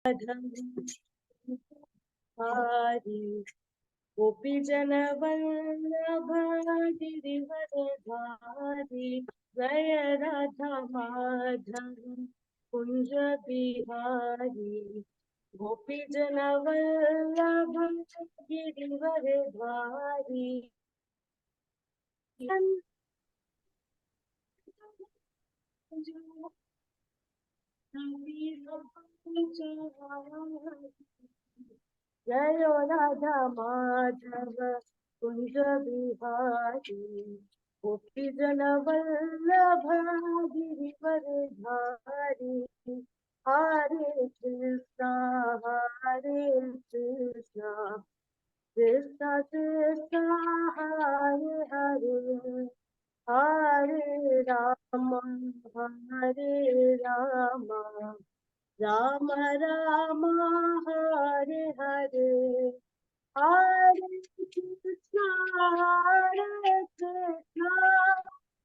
Hari Gopi Jana Vallabha Girivardhari Jaya Radha Madhava Kunja Bihari Gopi Jana Vallabha Girivardhari Jaya Radha Madhava Kunja Bihari Gopi Jana Vallabha Girivardhari Hare Krishna Krishna Krishna Hare Hare Hare Rama Hare Rama Rama Rama Hare Hare Hare Krishna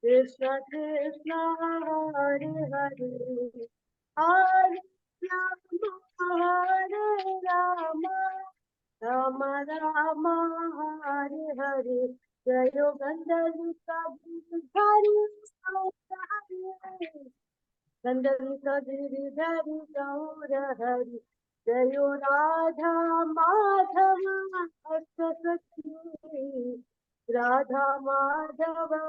Krishna Krishna Hare Hare Hare Rama Rama Rama Hare Hare Jayo Gandharva Giri Gandharva Giridhari Gaura Hari Jayo Radha Madhava Astasati Radha Madhava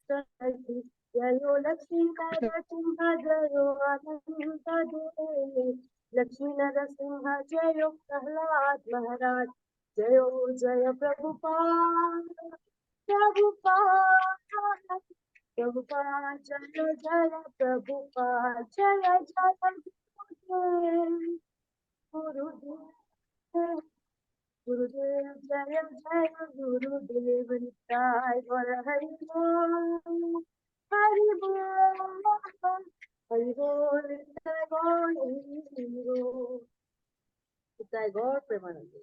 Astasati Jayo Lakshmi Narasimha Jayo Ananta Devi Lakshmi Narasimha Jayo Prahlad Maharaj Jayo Jaya Prabhupada Prabhupada Prabhupada Jaya Jaya Prabhupada Jaya Jaya Gurudev Gurudev Jaya Jaya Gurudev Nitai Gaur Hari Bol Hari Bol Hari Bol Nitai Gaur Nitai Gaur Premanande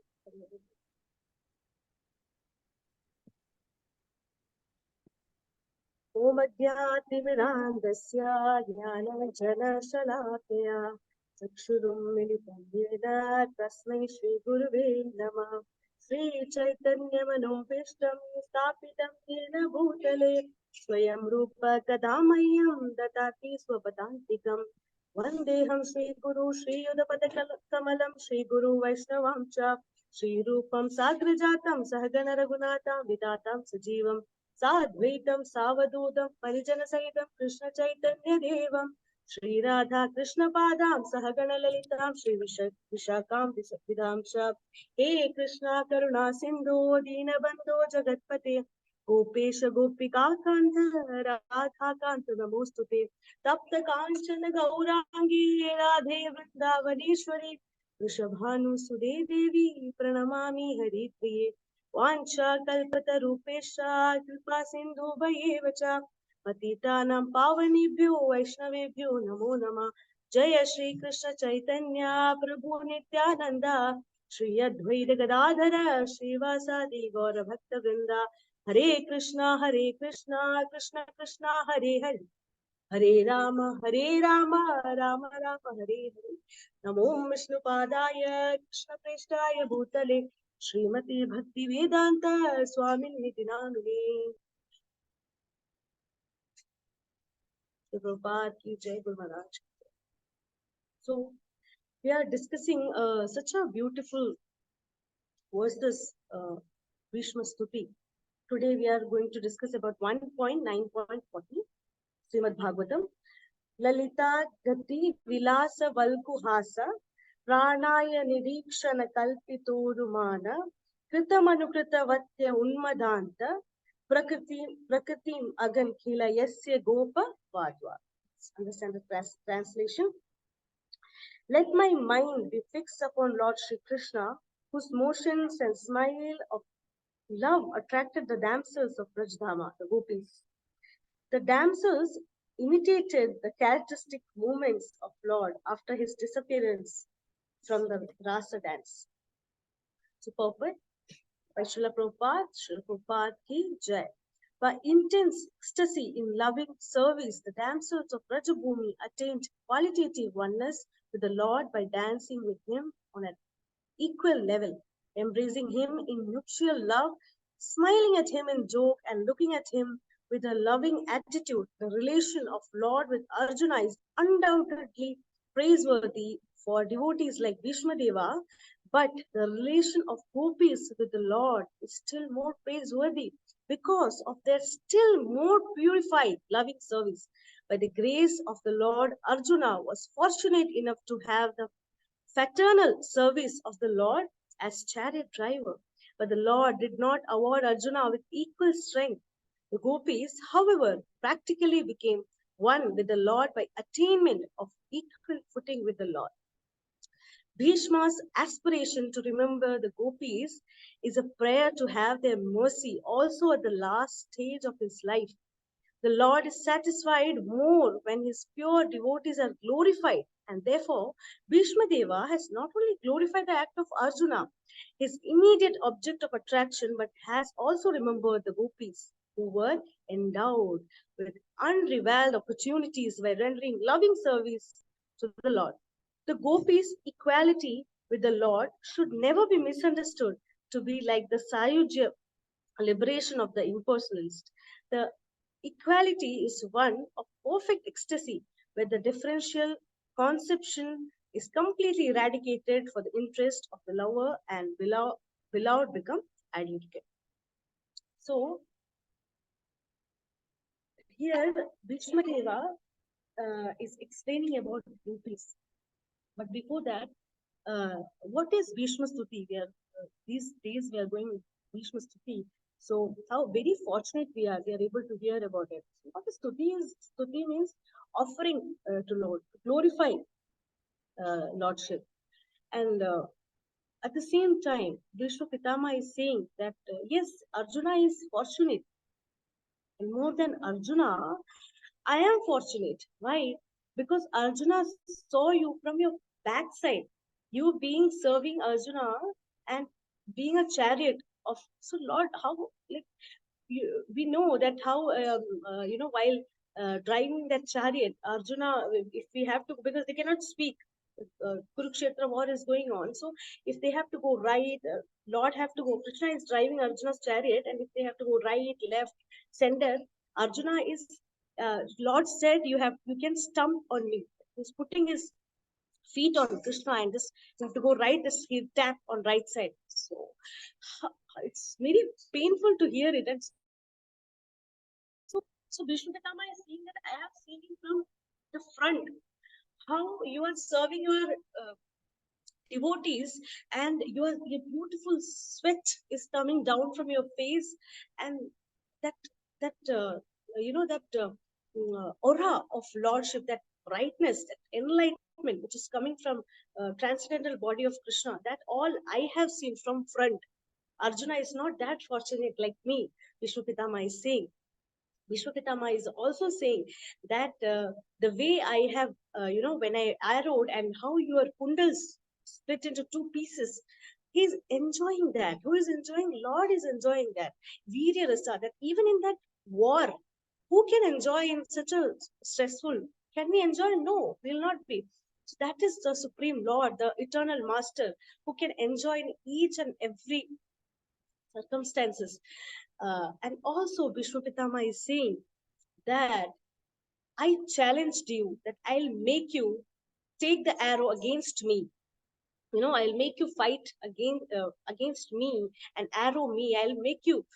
Om Adhyatmimirandasya Jnananjana-shalakaya Chakshurum militam yena Tasmai Shri Gurave Namah Shri Chaitanya Manobhishtam Sthapitam Yena Bhutale Swayam Rupa Kadamayam Dadati Swapadantikam Vandeham Shri Guru Shri Yudapata Kamalam Shri Guru Vaishnavam Cha Shri Rupam Sagrajatam Sahagana Raghunatam Vidatam Sajivam Sadvaitam Savadudam Parijana Sahitam Krishna Chaitanya Devam Shri Radha Krishna Padam Sahagana Lalitam Shri Vishakam Vidamsha He Krishna Karuna Sindhu Dinabandhu Jagatpate Gopesha Gopika Kanta Radha Kanta Namostute Tapta Kanchana Gaurangi Radhe Vrindavaneshwari Vrishabhanu Sude Devi Pranamami Hari Priye Vancha kalpatarupesha kripa sindhu bhayevacha patitanam pavanebhyo vaishnavebhyo namo namah Jaya Shri Krishna Chaitanya Prabhu Nityananda Shri Advaita Gadadhara Srivasadi Gaura Bhakta Vrinda Hare Krishna Krishna Krishna Hare Hare Hare Rama Rama Rama Hare Hare Namo Vishnu Padaya Krishna Preshtaya Bhutale Srimati Bhakti Vedanta Swami Niti Namine Prabhupada ki Jai Guru Maharaj. So we are discussing such a beautiful verses Bhishma Stuti. Today we are going to discuss about 1.9.40 Srimad Bhagavatam. Lalita Gati Vilasa Valkuhasa Pranaya Nidikshana Kalpitorumana Kritamanukೃತ Vatya Unmadanta Prakritim Agankila Yasya Gopa Vadva. Understand the translation? Let my mind be fixed upon Lord Shri Krishna, whose motions and smile of love attracted the damsels of Brajdhama, the gopis. The damsels imitated the characteristic movements of Lord after his disappearance from the Rasa dance. Superb. By Srila Prabhupada ki Jai. By intense ecstasy in loving service, the damsels of Rajabhumi attained qualitative oneness with the Lord by dancing with him on an equal level, embracing him in mutual love, smiling at him in joke, and looking at him with a loving attitude. The relation of Lord with Arjuna is undoubtedly praiseworthy for devotees like Bhishmadeva, but the relation of gopis with the Lord is still more praiseworthy because of their still more purified loving service. By the grace of the Lord, Arjuna was fortunate enough to have the fraternal service of the Lord as chariot driver. But the Lord did not award Arjuna with equal strength. The gopis, however, practically became one with the Lord by attainment of equal footing with the Lord. Bhishma's aspiration to remember the gopis is a prayer to have their mercy also at the last stage of his life. The Lord is satisfied more when his pure devotees are glorified, and therefore Bhishma Deva has not only glorified the act of Arjuna, his immediate object of attraction, but has also remembered the gopis who were endowed with unrivaled opportunities by rendering loving service to the Lord. The gopis' equality with the Lord should never be misunderstood to be like the Sayujya liberation of the impersonalist. The equality is one of perfect ecstasy, where the differential conception is completely eradicated for the interest of the lover and beloved become identical. So here Bhishma Deva is explaining about gopis. But before that, what is Bhishma Stuti? These days we are going with Bhishma Stuti. So how very fortunate we are able to hear about it. What is Stuti is? Stuti means offering to Lord, glorify Lordship. And at the same time, Bhishma Pitama is saying that yes, Arjuna is fortunate. And more than Arjuna, I am fortunate. Why? Because Arjuna saw you from your backside. You being serving Arjuna and being a chariot of, so Lord, how, like, we know that how while driving that chariot, Arjuna, if we have to, because they cannot speak, Kurukshetra war is going on, so if they have to go right, Lord have to go, Krishna is driving Arjuna's chariot, and if they have to go right, left, center, Arjuna is, Lord said, you can stump on me. He's putting his feet on Krishna, and this, you have to go right, this he tap on right side. So it's very painful to hear it. And so Bhishma Pitama is saying that I have seen him from the front, how you are serving your devotees, and your beautiful sweat is coming down from your face, and that aura of lordship, that brightness, that enlightenment which is coming from transcendental body of Krishna, that all I have seen from front. Arjuna is not that fortunate like me, Vishnu Pitama is saying. Vishnu Pitama is also saying that the way I have, when I arrowed and how your kundals split into two pieces, he's enjoying that. Who is enjoying? Lord is enjoying that. Virya Rasa, that even in that war, who can enjoy in such a stressful? Can we enjoy? No, we'll not be. So that is the Supreme Lord, the Eternal Master, who can enjoy in each and every circumstances. And also, Vishnu Pitama is saying that I challenged you, that I'll make you take the arrow against me. I'll make you fight against me and arrow me. I'll make you.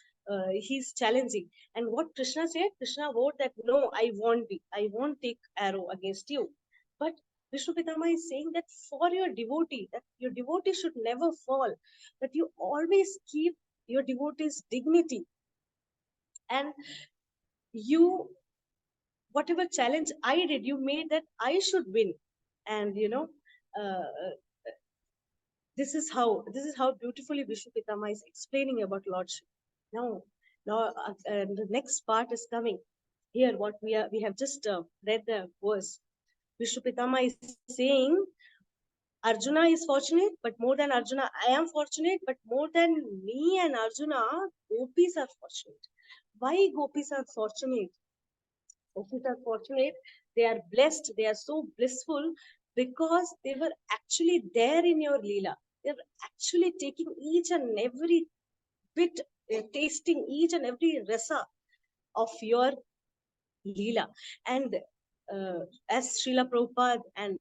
He's challenging. And what Krishna said, Krishna wrote that no, I won't take arrow against you. But Vishnu Pitama is saying that for your devotee, that your devotee should never fall, that you always keep your devotee's dignity, and you, whatever challenge I did, you made that I should win. And uh, this is how beautifully Vishnu Pitama is explaining about Lordship. Now, the next part is coming. Here, what we have just read the verse. Vishnu Pitama is saying, Arjuna is fortunate, but more than Arjuna, I am fortunate, but more than me and Arjuna, gopis are fortunate. Why gopis are fortunate? Gopis are fortunate. They are blessed. They are so blissful because they were actually there in your Leela. They were actually taking each and every bit, tasting each and every rasa of your Leela. And as Srila Prabhupada, and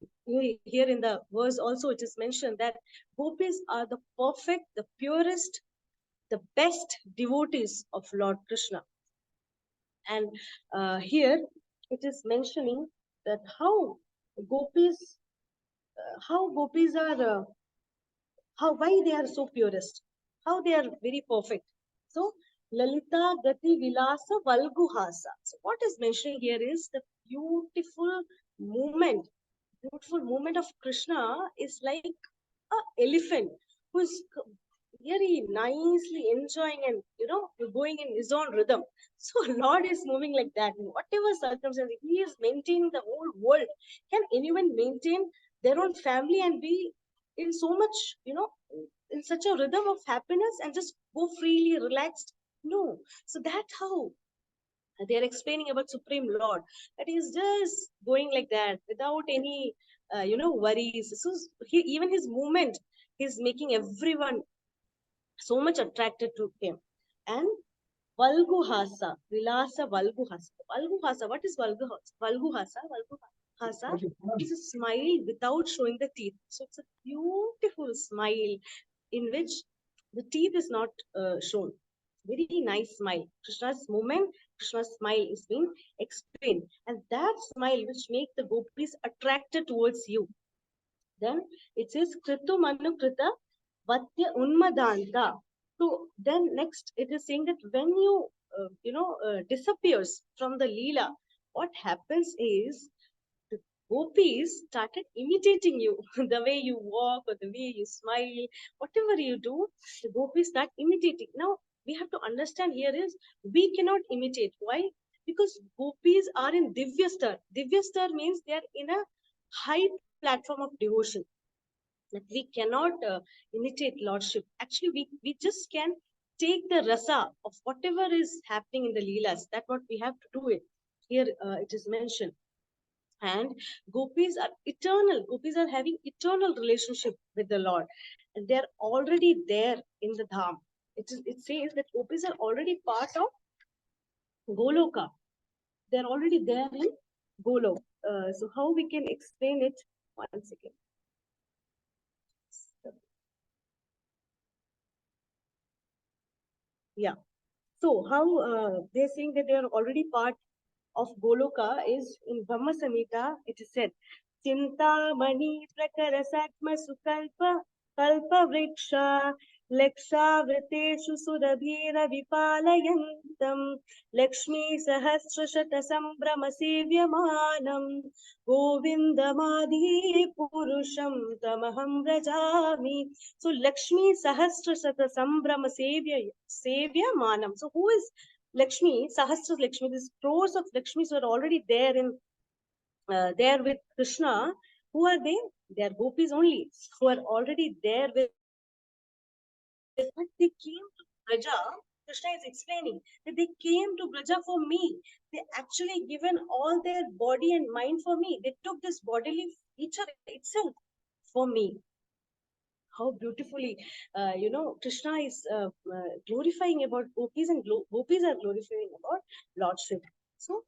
here in the verse also it is mentioned that gopis are the perfect, the purest, the best devotees of Lord Krishna. And here it is mentioning that gopis, how gopis are, why they are so purest, how they are very perfect. So Lalita Gati Vilasa Valguhasa. So what is mentioning here is the beautiful movement of Krishna is like a elephant who is very nicely enjoying and going in his own rhythm. So Lord is moving like that. Whatever circumstance, He is maintaining the whole world. Can anyone maintain their own family and be in so much, in such a rhythm of happiness and just go freely, relaxed? No. So that's how they are explaining about Supreme Lord. That is just going like that without any, worries. So even his movement, he's making everyone so much attracted to him. And Valguhasa, Vilasa Valguhasa. Valguhasa, what is Valguhasa? Valguhasa is a smile without showing the teeth. So it's a beautiful smile in which the teeth is not shown. Very nice smile. Krishna's movement, Krishna's smile is being explained. And that smile which makes the gopis attracted towards you. Then it says Kritu Manukrita Vatya Unmadanta. So then next it is saying that when you disappears from the Leela, what happens is the gopis started imitating you. The way you walk or the way you smile, whatever you do, the gopis start imitating. Now we have to understand here is we cannot imitate. Why? Because gopis are in Divyastar. Divyastar means they are in a high platform of devotion, that we cannot imitate Lordship. Actually, we just can take the rasa of whatever is happening in the Leelas. That's what we have to do it. Here it is mentioned. And gopis are eternal. Gopis are having eternal relationship with the Lord. And they're already there in the Dham. It says that gopis are already part of Goloka. They're already there in Golok. So how we can explain it? One second. Yeah. So how they're saying that they are already part of Goloka is in Brahma Samhita. It is said, Chinta Mani Prakara Satma Sukalpa Kalpa Vriksha Leksha Vriteshu Sudabhira Vipalayantam Lakshmi Sahasra Shata Sambrama Sevyamanam Govindamadi Purusham Tamaham Rajami. So Lakshmi Sahasra Shata Sambrama Sevyamanam. So who is Lakshmi? Sahasra Lakshmi, these crores of Lakshmis were already there there with Krishna. Who are they? They are gopis only, who are already there with. But they came to Braja. Krishna is explaining that they came to Braja for me. They actually given all their body and mind for me. They took this bodily feature itself for me. How beautifully, Krishna is glorifying about gopis, and gopis are glorifying about Lordship. So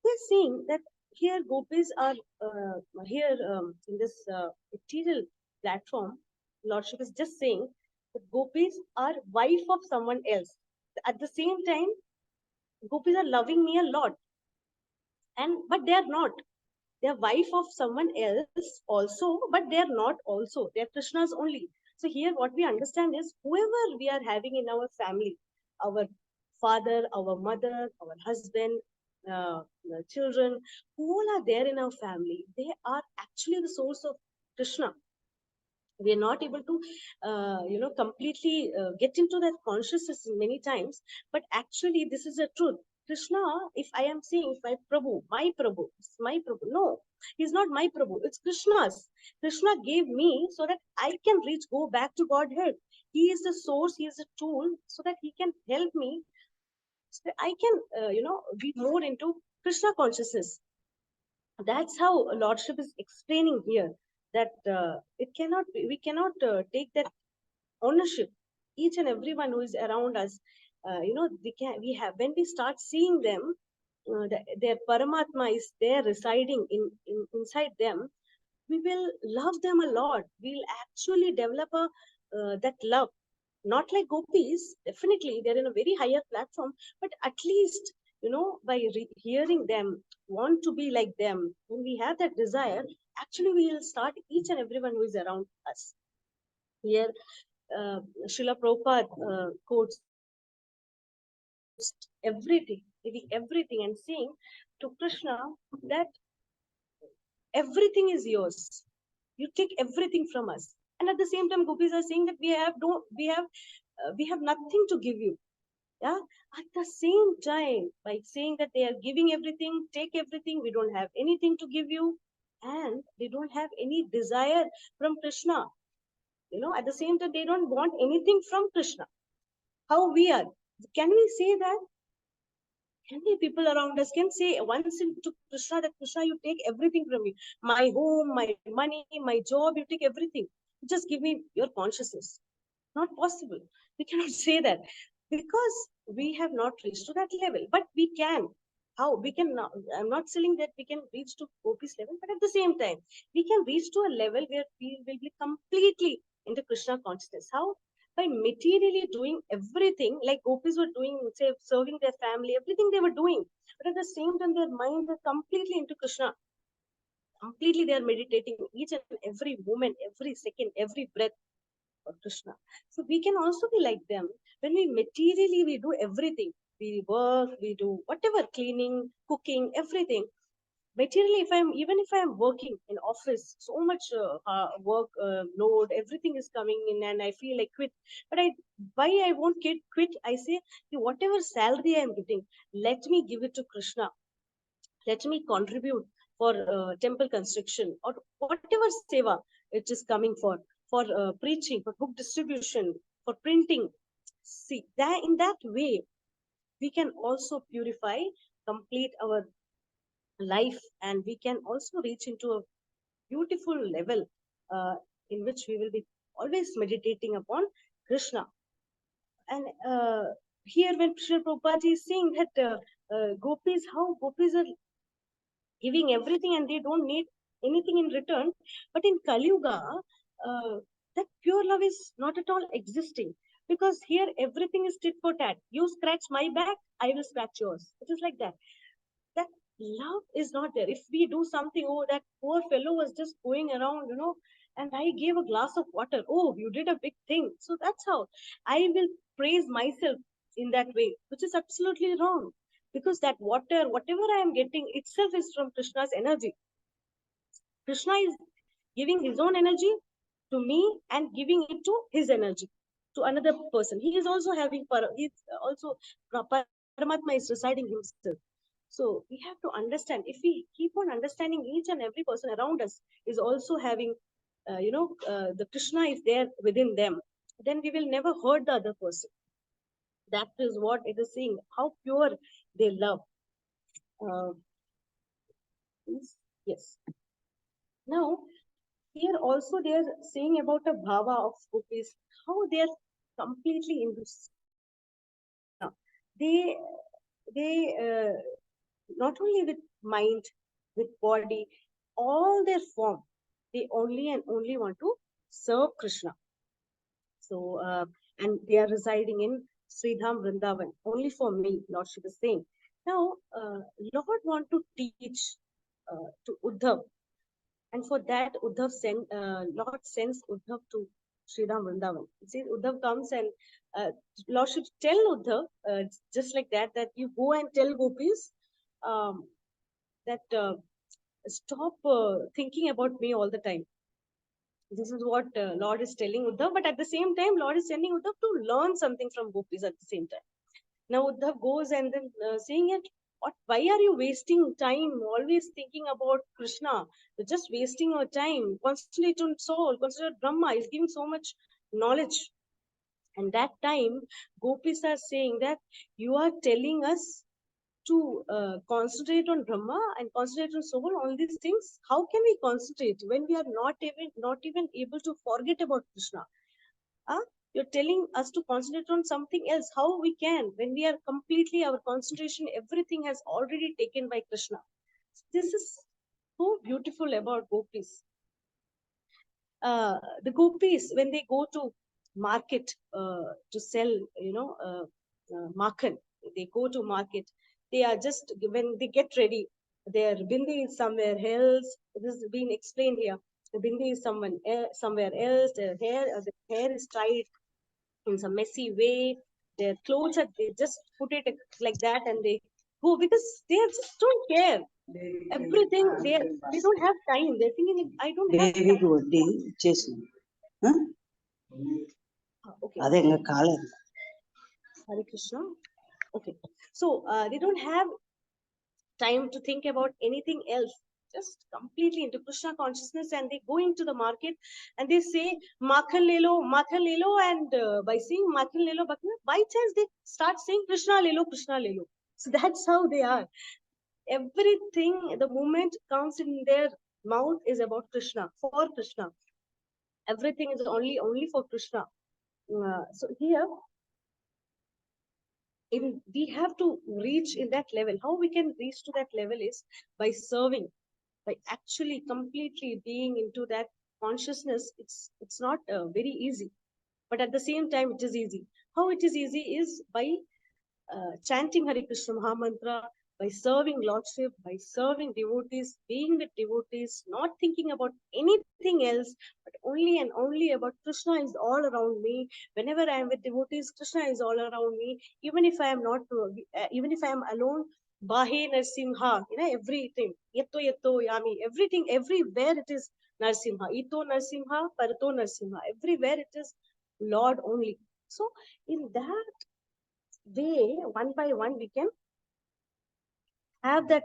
we're seeing that here gopis are here in this material platform. Lordship is just saying that gopis are wife of someone else. At the same time, gopis are loving me a lot, but they are not. They are wife of someone else also, but they are not also. They are Krishna's only. So here what we understand is whoever we are having in our family, our father, our mother, our husband, the children, who all are there in our family, they are actually the source of Krishna. We are not able to completely get into that consciousness many times, but actually this is a truth. Krishna, if I am saying, if my prabhu, it's my prabhu, no, he's not my prabhu, it's Krishna's. Krishna gave me so that I can go back to Godhead. He is the source, he is a tool, so that he can help me, so that I can be more into Krishna consciousness. That's how Lordship is explaining here, that we cannot take that ownership. Each and everyone who is around us, we have, when we start seeing them, their Paramatma is there residing inside them, we will love them a lot. We'll actually develop that love. Not like gopis, definitely they're in a very higher platform, but at least, by hearing them, want to be like them, when we have that desire, actually we will start each and everyone who is around us. Here, Srila Prabhupada quotes everything, giving everything and saying to Krishna that everything is yours. You take everything from us. And at the same time, gopis are saying that we have nothing to give you. Yeah. At the same time, by saying that they are giving everything, take everything, we don't have anything to give you, and they don't have any desire from Krishna. At the same time, they don't want anything from Krishna. How we are? Can we say that? Many people around us can say once to Krishna that Krishna, you take everything from me. My home, my money, my job, you take everything. Just give me your consciousness. Not possible. We cannot say that because we have not reached to that level. But we can. How? We can now. I'm not saying that we can reach to Gopi's level, but at the same time, we can reach to a level where we will be completely into Krishna consciousness. How? By materially doing everything like Gopis were doing, say, serving their family, everything they were doing. But at the same time, their mind was completely into Krishna. Completely, they are meditating each and every moment, every second, every breath for Krishna. So we can also be like them. When we materially, we do everything. We work, we do whatever, cleaning, cooking, everything. Materially, if I'm working in office, so much work load, everything is coming in, and I feel like quit. But why I won't quit? I say, whatever salary I'm getting, let me give it to Krishna. Let me contribute for temple construction or whatever seva it is coming for preaching, for book distribution, for printing. See, that in that way, we can also purify, complete our life, and we can also reach into a beautiful level in which we will be always meditating upon Krishna. And here, when Sri Prabhupada is saying that how gopis are giving everything and they don't need anything in return. But in Kali Yuga, that pure love is not at all existing, because here everything is tit for tat. You scratch my back, I will scratch yours. It is like that. That love is not there. If we do something, oh, that poor fellow was just going around, and I gave a glass of water. Oh, you did a big thing. So that's how I will praise myself in that way, which is absolutely wrong. Because that water, whatever I am getting, itself is from Krishna's energy. Krishna is giving his own energy to me and giving it to his energy to another person. He is also he's also Paramatma is residing himself. So we have to understand, if we keep on understanding each and every person around us is also having, the Krishna is there within them, then we will never hurt the other person. That is what it is saying, how pure they love. Yes. Now, here also they are saying about a bhava of gopis, how they are completely into Krishna. They not only with mind, with body, all their form, they only and only want to serve Krishna. So, and they are residing in Sridham Vrindavan, only for me, Lordship is saying. Now, Lord want to teach to Uddhav, and for that, Lord sends Uddhav to Sridham Vrindavan. It says Uddhav comes and Lord should tell Uddhav, just like that, that you go and tell gopis um, that stop thinking about me all the time. This is what Lord is telling Uddhav, but at the same time, Lord is sending Uddhav to learn something from gopis at the same time. Now Uddhav goes and then saying it, why are you wasting time always thinking about Krishna? You're just wasting your time. Concentrate on soul, concentrate on Brahma. He's giving so much knowledge. And that time, gopis are saying that you are telling us to concentrate on Brahma and concentrate on soul, on these things. How can we concentrate when we are not even able to forget about Krishna? You're telling us to concentrate on something else. How we can when we are completely, our concentration, everything has already taken by Krishna. This is so beautiful about gopis. The gopis, when they go to market to sell, makhan, they go to market. They are just, when they get ready, their bindi is somewhere else. This is being explained here. The bindi is somewhere else. Their hair is tied in some messy way. Their clothes are, they just put it like that and they go, because they just don't care. Everything, they don't have time. They're thinking, I don't have time. Okay. Hare Krishna. Okay. So they don't have time to think about anything else. Just completely into Krishna consciousness, and they go into the market and they say Makhan lelo, and by saying Makhan lelo, by chance they start saying Krishna lelo. So that's how they are. Everything, the moment comes in their mouth is about Krishna, for Krishna. Everything is only for Krishna. So here, we have to reach in that level. How we can reach to that level is by serving, by actually completely being into that consciousness. It's not very easy, but at the same time it is easy. How it is easy is by chanting Hare Krishna Maha Mantra, by serving Lordship, by serving devotees, being with devotees, not thinking about anything else, but only and only about Krishna is all around me. Whenever I am with devotees, Krishna is all around me. Even if I am not, even if I am alone, Bahe Narsimha, everything, Yatto Yami, everything, everywhere it is Narsimha, Ito Narsimha, Parato Narsimha, everywhere it is Lord only. So in that way, one by one, we can have that,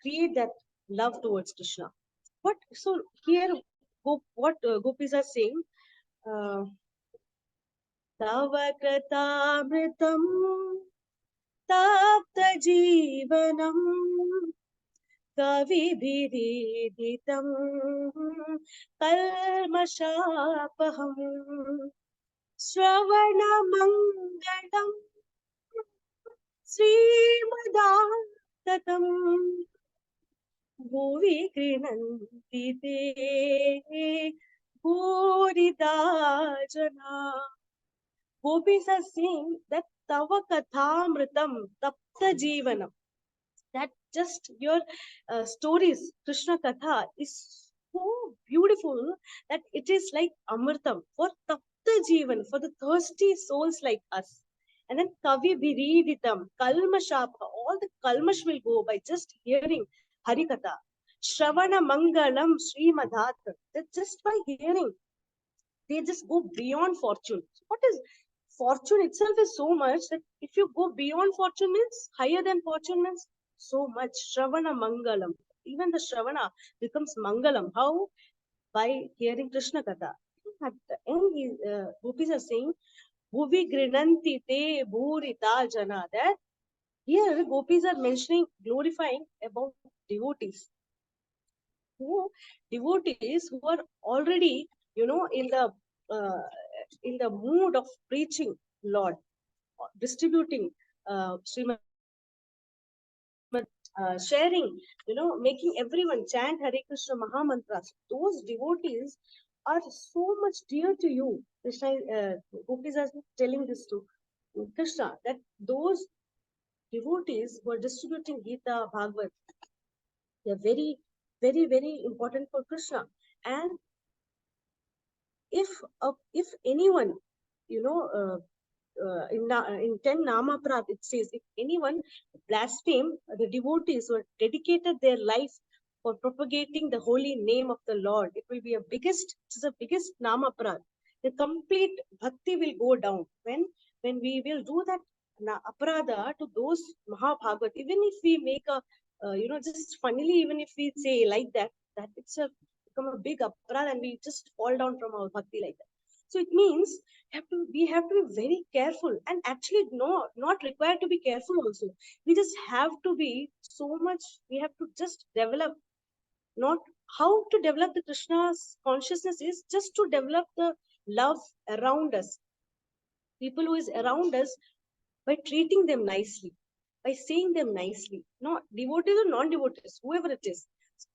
create that love towards Krishna. So here, what gopis are saying, Tava Katamritam Tapta Jivanam Kavibhiriditam Kalmashapaham Shravana Mangalam Srimadatam Bhuvi Grinanti Te Bhurida Jana. Gopis are saying that Tava Kathamritam Tapta Jivanam, that just your stories, Krishna Katha, is so beautiful that it is like Amritam for Tapta Jivan, for the thirsty souls like us. And then Kavi Biriditam, Kalmashapa, all the Kalmash will go by just hearing Harikatha. Shravana Mangalam Srimadhat, that just by hearing, they just go beyond fortune. What is fortune itself is so much that if you go beyond fortune means higher than fortune means so much. Shravana Mangalam. Even the Shravana becomes Mangalam. How? By hearing Krishna Katha. At the end, gopis are saying, Bhuvi Grinanti Te Bhurita Jana. That here gopis are mentioning, glorifying about devotees. Devotees who are already, in the mood of preaching Lord, distributing sharing, making everyone chant Hare Krishna Maha Mantras. Those devotees are so much dear to you. Krishna, gopis are telling this to Krishna, that those devotees who are distributing Gita, Bhagavad, they are very, very, very important for Krishna. And if anyone, in 10 Nama Prad, it says, if anyone blaspheme the devotees who have dedicated their life for propagating the holy name of the Lord, it will be it is the biggest Nama Prad. The complete bhakti will go down when we will do that aparada to those Mahabhagat. Even if we make a, just funnily, even if we say like that it's become a big aparad and we just fall down from our bhakti like that. So it means we have to be very careful, and actually no, not required to be careful also. We just have to be so much, we have to just develop, not how to develop the Krishna's consciousness is just to develop the love around us, people who is around us, by treating them nicely, by saying them nicely, not devotees or non-devotees, whoever it is.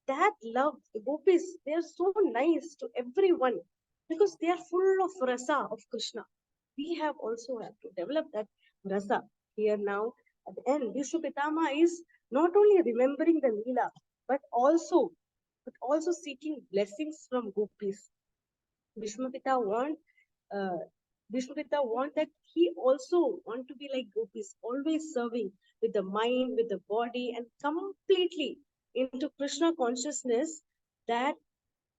That love, the gopis, they are so nice to everyone because they are full of rasa of Krishna. We have also have to develop that rasa here now. At the end, Vishnu Pitama is not only remembering the Leela, but also seeking blessings from gopis. Vishwamita uh, want that he also want to be like gopis, always serving with the mind, with the body, and completely into Krishna consciousness. That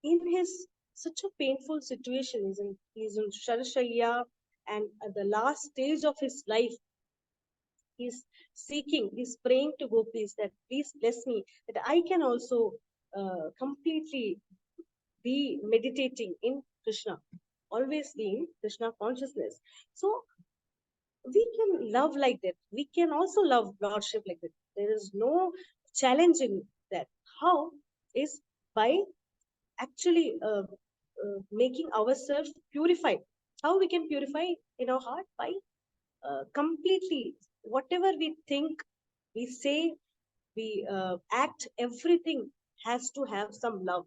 in his such a painful situation, he's in Sharashaya, and at the last stage of his life, he's praying to gopis that please bless me, that I can also completely be meditating in Krishna, always be in Krishna consciousness. So we can love like that. We can also love Lordship like that. There is no challenge in that. How is by actually making ourselves purified. How we can purify in our heart? By completely, whatever we think, we say, we act, everything has to have some love.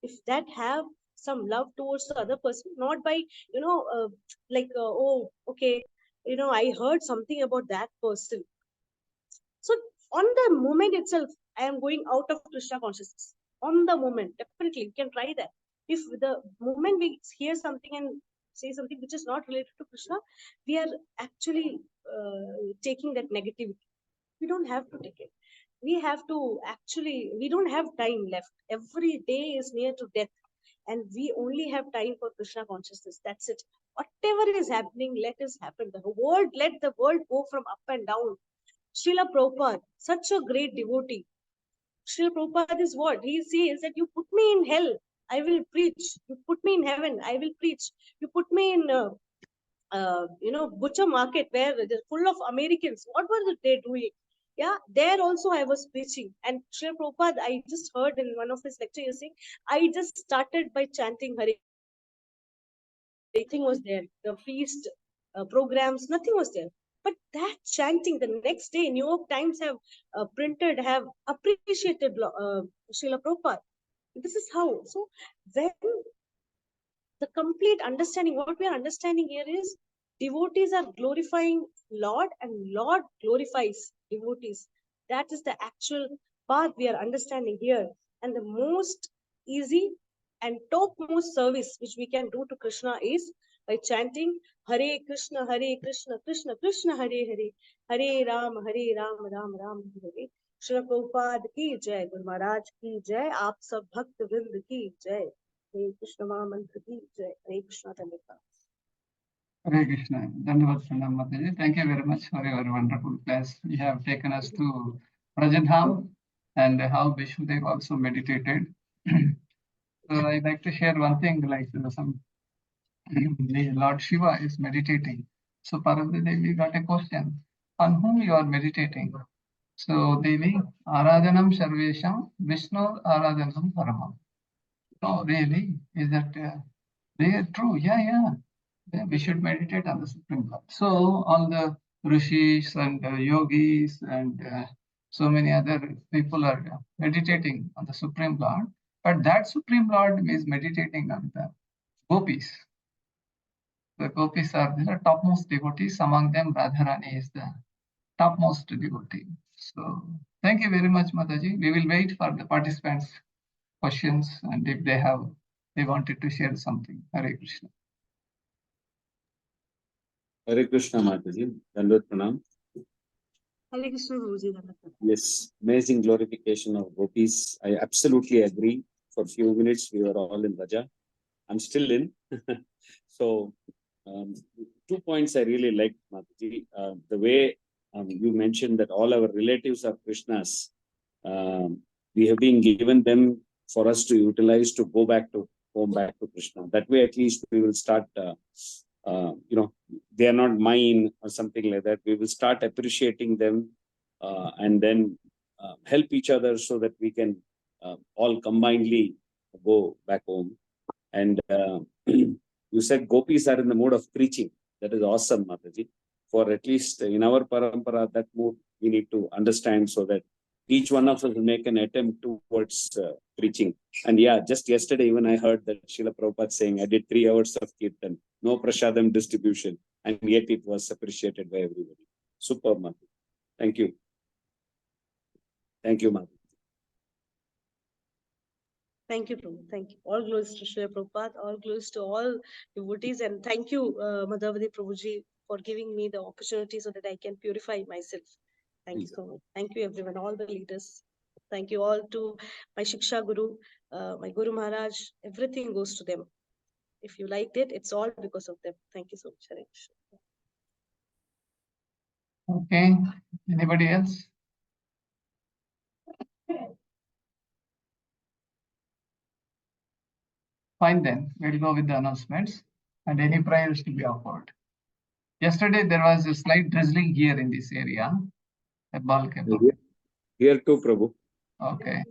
If that have some love towards the other person, not by oh, okay, I heard something about that person, so on the moment itself, I am going out of Krishna consciousness. On the moment, definitely you can try that. If the moment we hear something and say something which is not related to Krishna, we are actually taking that negativity. We don't have to take it. We have to actually, we don't have time left. Every day is near to death, and we only have time for Krishna consciousness. That's it. Whatever is happening, let us happen. Let the world go from up and down. Srila Prabhupada, such a great devotee. Srila Prabhupada is what? He says that you put me in hell, I will preach. You put me in heaven, I will preach. You put me in butcher market where they're full of Americans. What were they doing? Yeah, there also I was preaching. And Srila Prabhupada, I just heard in one of his lectures saying, I just started by chanting Hare. Nothing was there. The feast programs, nothing was there. But that chanting, the next day, New York Times have have appreciated Srila Prabhupada. This is how. So when the complete understanding, what we are understanding here is devotees are glorifying Lord and Lord glorifies devotees. That is the actual path we are understanding here. And the most easy and topmost service which we can do to Krishna is by chanting Hare Krishna, Krishna Krishna, Hare Hare, Hare Ram, Ram Ram, Hare. Srila Prabhupada ki jai, Guru Maharaj ki jai, aap sab bhakt vrind ki jai. Hare Krishna Mahamantra ki jai. Hare Krishna Tanaka. Hare Krishna. Dhanyavad Pranam Mataji. Thank you very much for your wonderful class. You have taken us to Rajadham and how Vishnudev also meditated. So I'd like to share one thing, like Lord Shiva is meditating. So Parvati Devi got a question, on whom you are meditating? So Devi, Aradhanam Sarvesham, Vishnu Aradhanam Paramam. Oh, really? Is that true? Yeah. We should meditate on the Supreme Lord. So all the rishis and yogis and so many other people are meditating on the Supreme Lord, but that Supreme Lord is meditating on the gopis. The gopis are the topmost devotees. Among them, Radharani is the topmost devotee. So thank you very much, Mataji. We will wait for the participants' questions, and if they wanted to share something. Hare Krishna. Hare Krishna, Mataji. Dhanyavad Pranam. Hare Krishna, Guruji. Yes, amazing glorification of gopis. I absolutely agree. For a few minutes, we were all in Raja. I'm still in. So, 2 points I really liked, Mataji. The way you mentioned that all our relatives are Krishnas. We have been given them for us to utilize to go back to home back to Krishna. That way, at least we will start, they are not mine or something like that. We will start appreciating them and then help each other so that we can all combinedly go back home. And you said gopis are in the mood of preaching. That is awesome, Mataji. For at least in our parampara, that mood we need to understand so that each one of us will make an attempt towards preaching. And yeah, just yesterday, even I heard that Srila Prabhupada saying, I did 3 hours of kirtan, no prasadam distribution, and yet it was appreciated by everybody. Super, Mataji. Thank you. Thank you, Mataji. Thank you, Prabhu. Thank you. All glories to Srila Prabhupada, all glories to all devotees, and thank you, Madhavadi Prabhuji, for giving me the opportunity so that I can purify myself. Thank you so much. Thank you, everyone, all the leaders. Thank you all to my Shiksha Guru, my Guru Maharaj. Everything goes to them. If you liked it, it's all because of them. Thank you so much, Hare Krishna. Okay, anybody else? Fine then, we'll go with the announcements and any prayers to be offered. Yesterday there was a slight drizzling here in this area, at Balkeba. Here too, Prabhu. Okay.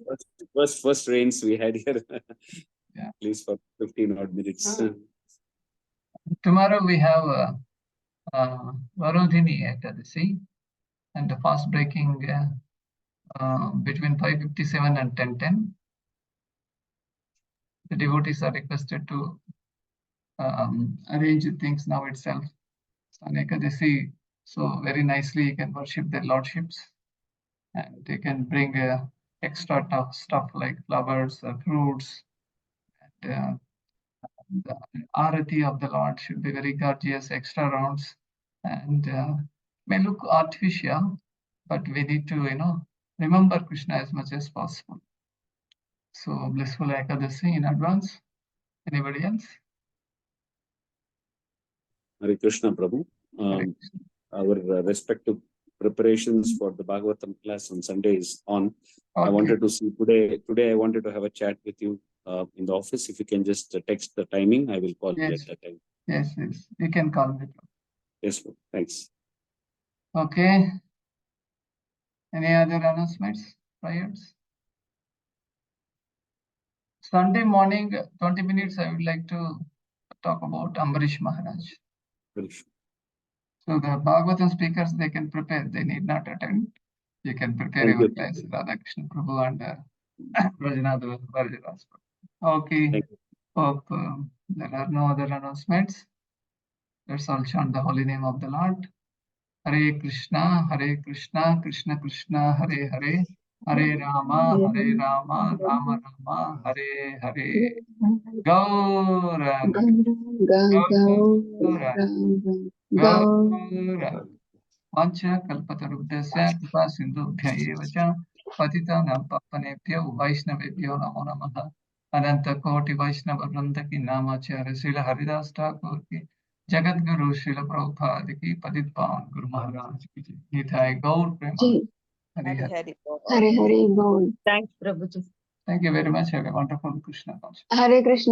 First rains we had here. Yeah. At least for 15 odd minutes. Tomorrow we have Varudhini Ekadasi and the fast breaking between 5:57 and 10:10. The devotees are requested to arrange things now itself. So on Ekadasi, so very nicely you can worship their lordships, and they can bring extra tough stuff like flowers, fruits, and the arati of the Lord should be very gorgeous, extra rounds, and may look artificial, but we need to, remember Krishna as much as possible. So blissful Ekadasi in advance. Anybody else? Hare Krishna, Prabhu. Our respective preparations for the Bhagavatam class on Sunday is on. Okay. I wanted to see today I wanted to have a chat with you in the office. If you can just text the timing, I will call you at that time. Yes, you can call me. Yes, thanks. Okay. Any other announcements, prayers? Sunday morning, 20 minutes, I would like to talk about Ambarish Maharaj. So the Bhagavatam speakers, they can prepare, they need not attend. You can prepare your class, Radha Krishna Prabhu and Rajanath Varjaras. Okay, hope there are no other announcements. Let's all chant the holy name of the Lord. Hare Krishna, Krishna Krishna, Hare Hare, Hare Rama, Rama Rama, Hare Hare. Gaurang, Gaurang. Vancha kalpatarubhyasya kripa sindhubhya eva cha patitanam pavanebhyo vaishnavebhyo namo namaha. Ananta koti vaishnava vranda ki namacharya Srila Haridas Thakur ki, Jagat Guru Srila Prabhupada ki, Padit Pavan Guru Maharaj ki. Nithai Gaur Prema. Hare Hare Gaur. Thanks, Prabhuji. Thank you very much. Have a wonderful Krishna consciousness. Hare Krishna.